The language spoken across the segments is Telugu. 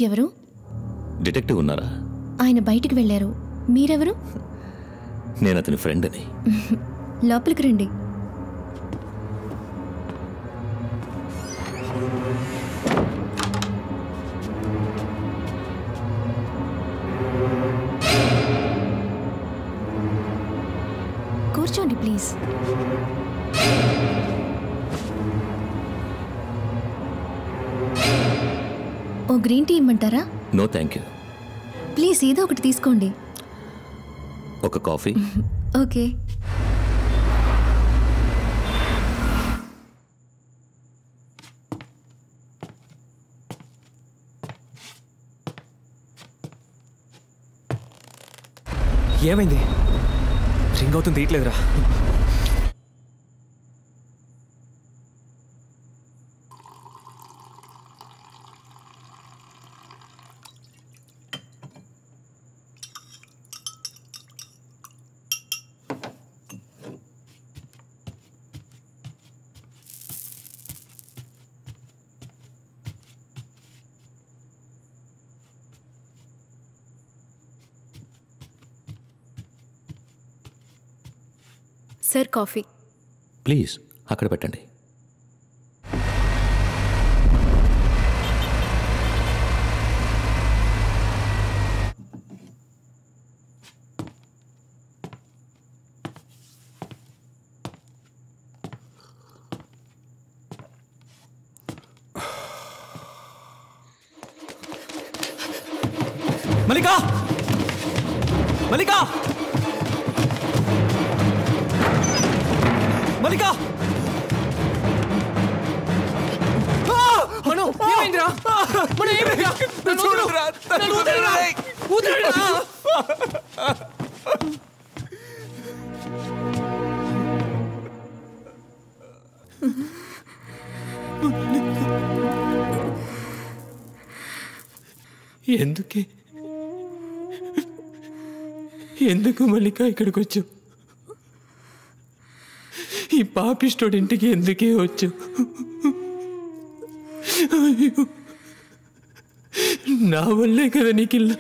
ఎవరు? డిటెక్టివ్ ఉన్నారా? ఆయన బయటికి వెళ్ళారు. మీరెవరు? నేను అతని ఫ్రెండ్ అని. లోపలికి రండి. కూర్చోండి ప్లీజ్. ఓ గ్రీన్ టీ ఇమ్మంటారా? No thank you. ప్లీజ్ ఏదో ఒకటి తీసుకోండి. ఒక కాఫీ. ఓకే. ఏమైంది? రింగ్ అవుతుంది, తీయట్లేదురా. Sir coffee. ప్లీజ్ అక్కడ పెట్టండి. మల్లికా! మల్లికా! మల్లికా! మను ఏమైందిరా? మను ఏమైందిరా? ఎందుకు మల్లికా ఇక్కడికి వచ్చావు? ఈ పాపిస్టోడి ఇంటికి ఎందుకే వచ్చావు? నా వల్లే కదా నీకిల్లా.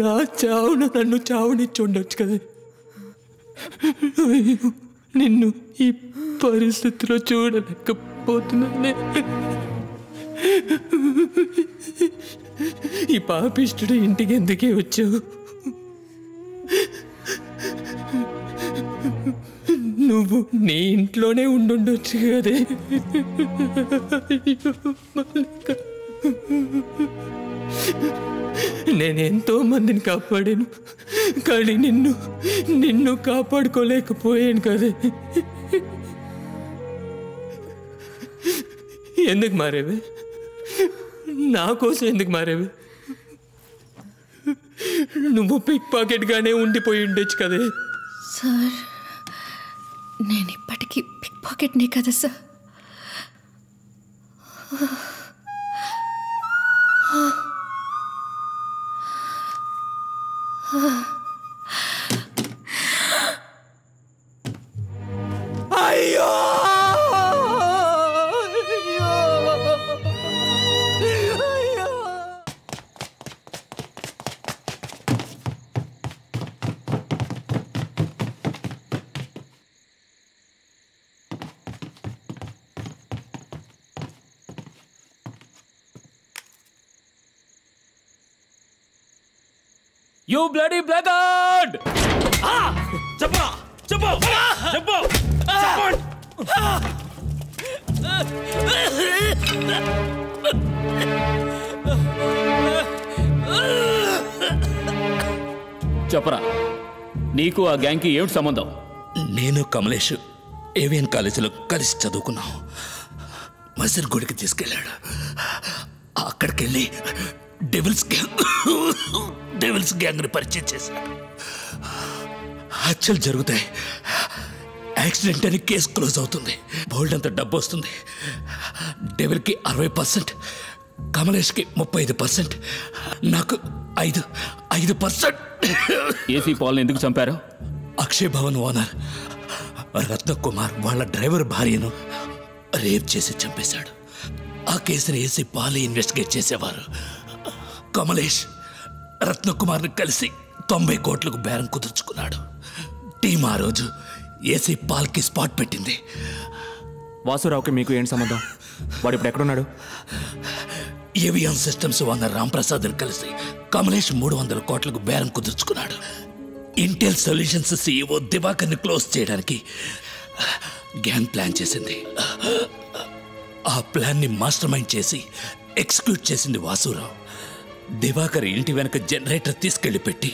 నా చావున నన్ను చావునిచ్చి ఉండొచ్చు కదా. నిన్ను ఈ పరిస్థితిలో చూడలేకపోతున్నానే. ఈ పాపిష్టుడు ఇంటికి ఎందుకే వచ్చావు? నువ్వు నీ ఇంట్లోనే ఉండుండొచ్చు కదే. నేనెంతో మందిని కాపాడాను, కానీ నిన్ను కాపాడుకోలేకపోయాను కదే. ఎందుకు మారేవే? నా కోసం ఎందుకు మారేవే? నువ్వు పిక్ పాకెట్గానే ఉండిపోయి ఉండొచ్చు కదే. సార్, నేను ఇప్పటికీ పిక్ పాకెట్నే కదా సార్. అయ్యో! You bloody blackguard! Jumbo! Jumbo! Jumbo! Support! చెప్పరా, నీకు ఆ గ్యాంగ్కి ఏమిటి సంబంధం? నేను కమలేష్ ఏవిఎన్ కాలేజీలో కలిసి చదువుకున్నాం. మసీర్ గుడికి తీసుకెళ్ళాడు. అక్కడికి వెళ్ళి డెవిల్స్ గ్యాంగ్ని పరిచయం చేశాడు. హత్యలు జరుగుతాయి, యాక్సిడెంట్ అని కేసు క్లోజ్ అవుతుంది, బోల్డ్ అంత డబ్బు వస్తుంది. డెవిల్కి 60%, కమలేష్కి 35%, నాకు 5%. ఏసీ పాల్ని ఎందుకు చంపారు? అక్షయ్ భవన్ ఓనర్ రత్నకుమార్ వాళ్ళ డ్రైవర్ భార్యను రేప్ చేసి చంపేశాడు. ఆ కేసుని ఏసీ పాలే ఇన్వెస్టిగేట్ చేసేవారు. కమలేష్ రత్నకుమార్ని కలిసి 90 కోట్లకు బేరం కుదుర్చుకున్నాడు. టీం ఆ రోజు ఏసీ పాల్కి స్పాట్ పెట్టింది. వాసురావుకి మీకు ఏంటి సంబంధం? వాడు ఇప్పుడు ఎక్కడున్నాడు? ఏవిఎం సిస్టమ్స్ ఓనర్ రాంప్రసాద్ని కలిసి కమలేష్ 300 కోట్లకు బేరం కుదుర్చుకున్నాడు. ఇంటెల్ సొల్యూషన్స్ CEO దివాకర్ని క్లోజ్ చేయడానికి గ్యాంగ్ ప్లాన్ చేసింది. ఆ ప్లాన్ని మాస్టర్ మైండ్ చేసి ఎగ్జిక్యూట్ చేసింది వాసురావు. దివాకర్ ఇంటి వెనక జనరేటర్ తీసుకెళ్లి పెట్టి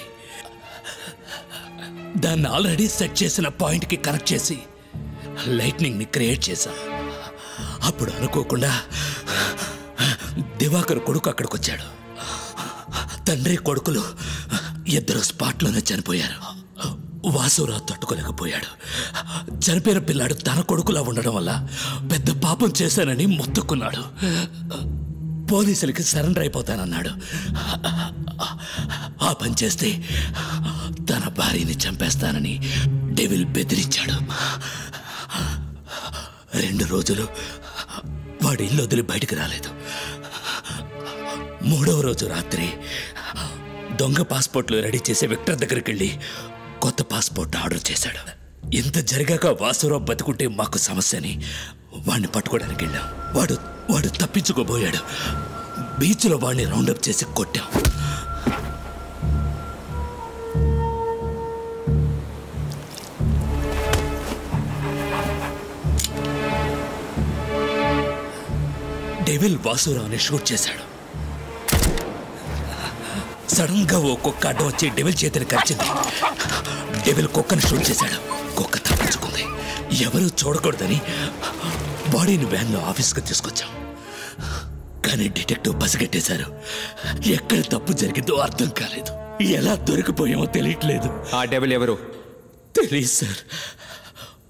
దాన్ని ఆల్రెడీ సెట్ చేసిన పాయింట్కి కనెక్ట్ చేసి లైట్నింగ్ని క్రియేట్ చేశాం. అప్పుడు అనుకోకుండా దివాకర్ కొడుకు అక్కడికి వచ్చాడు. తండ్రి కొడుకులు ఇద్దరు స్పాట్లోనే చనిపోయారు. వాసురావు తట్టుకోలేకపోయాడు. చనిపోయిన పిల్లాడు తన కొడుకులా ఉండడం వల్ల పెద్ద పాపం చేశానని మొత్తుకున్నాడు. పోలీసులకి సరెండర్ అయిపోతానన్నాడు. ఆ పని చేస్తే తన భార్యని చంపేస్తానని డెవిల్ బెదిరించాడు. 2 రోజులు వాడి ఇల్లు వదిలి బయటికి రాలేదు. 3వ రోజు రాత్రి దొంగ పాస్పోర్ట్లు రెడీ చేసే విక్టర్ దగ్గరికి వెళ్ళి కొత్త పాస్పోర్ట్ ఆర్డర్ చేశాడు. ఇంత జరిగాక వాసురావు బతుకుంటే మాకు సమస్యని వాడిని పట్టుకోవడానికి వెళ్ళాం. వాడు తప్పించుకోబోయాడు. బీచ్లో వాడిని రౌండప్ చేసి కొట్టాం. డెవిల్ వాసురావుని షూట్ చేశాడు. సడన్ గా ఓ కుక్క అడ్డం వచ్చి డెవిల్ చేతిని కరిచింది. డెవిల్ కుక్కను షూట్ చేశాడు. కుక్క తప్పించుకుంది. ఎవరూ చూడకూడదని బాడీని వ్యాన్లో ఆఫీస్కి తీసుకొచ్చాం. కానీ డిటెక్టివ్ పసిగట్టేశారు. ఎక్కడ తప్పు జరిగిందో అర్థం కాలేదు. ఎలా దొరికిపోయామో తెలియట్లేదు. ఆ డెవిల్ ఎవరు? తెలియదు సార్.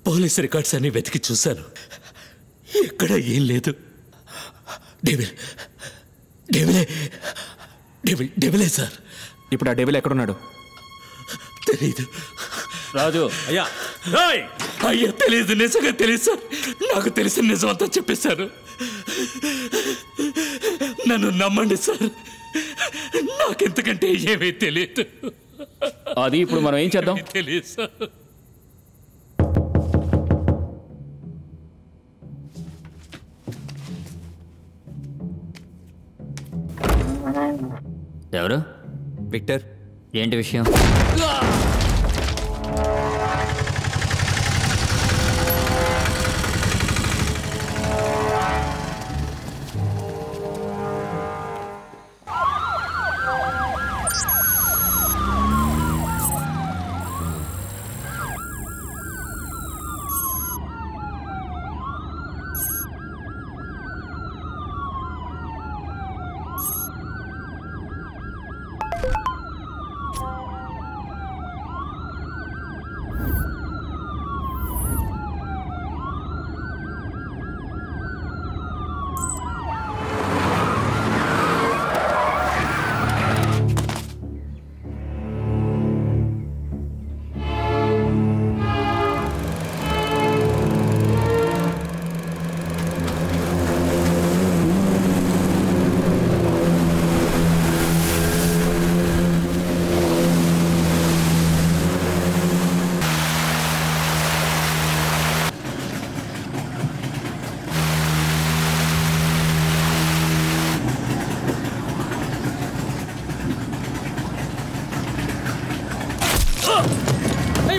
పోలీస్ రికార్డ్స్ అన్ని వెతికి చూశాను. ఎక్కడ ఏం లేదు. డెవిలే సార్. ఇప్పుడు ఆ డెవిల్ ఎక్కడున్నాడు? తెలీదు రాజు. అయ్యా తెలీదు. నిజంగా తెలియదు సార్. నాకు తెలిసిన నిజం అంతా చెప్పేశారు. నన్ను నమ్మండి సార్. నాకెంతకంటే ఏమీ తెలియదు. అది ఇప్పుడు మనం ఏం చేద్దాం? తెలియదు సార్. ఎవరు? విక్టర్. ఏంటి విషయం?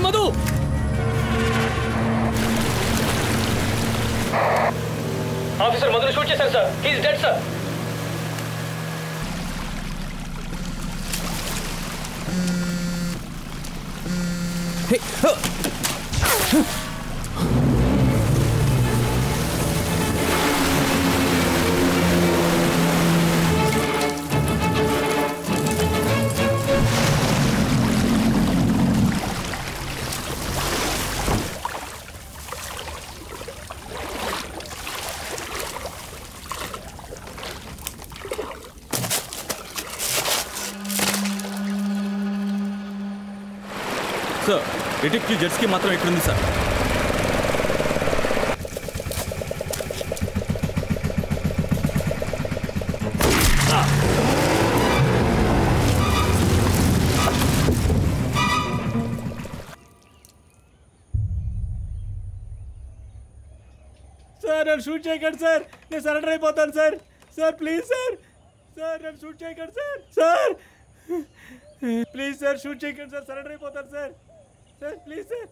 మధు, ఆఫీసర్ మధుని షూట్ చేశారు sir. He is dead sir. Sir detective Jetski మాత్రం ఎక్కడుంది సార్? సార్ నన్ను షూట్ చేయకండి సార్, నేను సరెండర్ అయిపోతాను sir. Sir please sir, sir నన్ను షూట్ చేయకండి sir. Sir please sir shoot చేయకండి సార్, సరెండర్ అయిపోతాను sir. Sir please sir.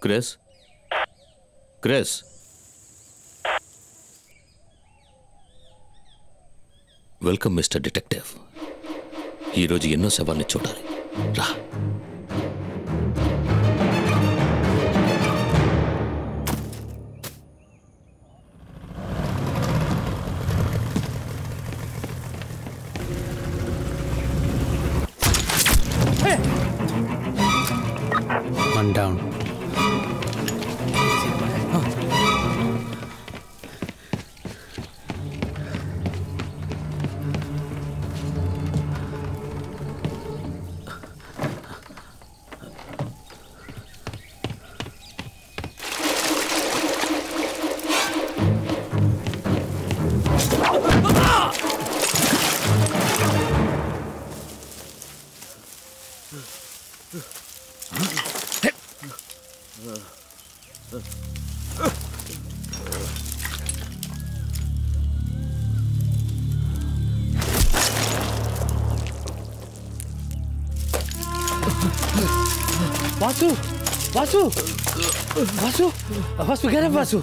Chris, Chris, welcome mister detective. ఈరోజు ఎన్నో శవాల్ని చూడాలి, రా. One down. Vasu! Vasu! Vasu! Vasu, get up, Vasu!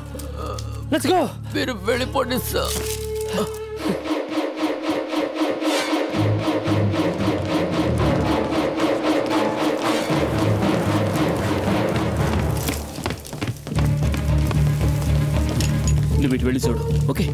Let's go! మీరు వెళ్ళిపోండి సార్. నువ్వు ఇటు వెళ్ళి చూడు, ఓకే?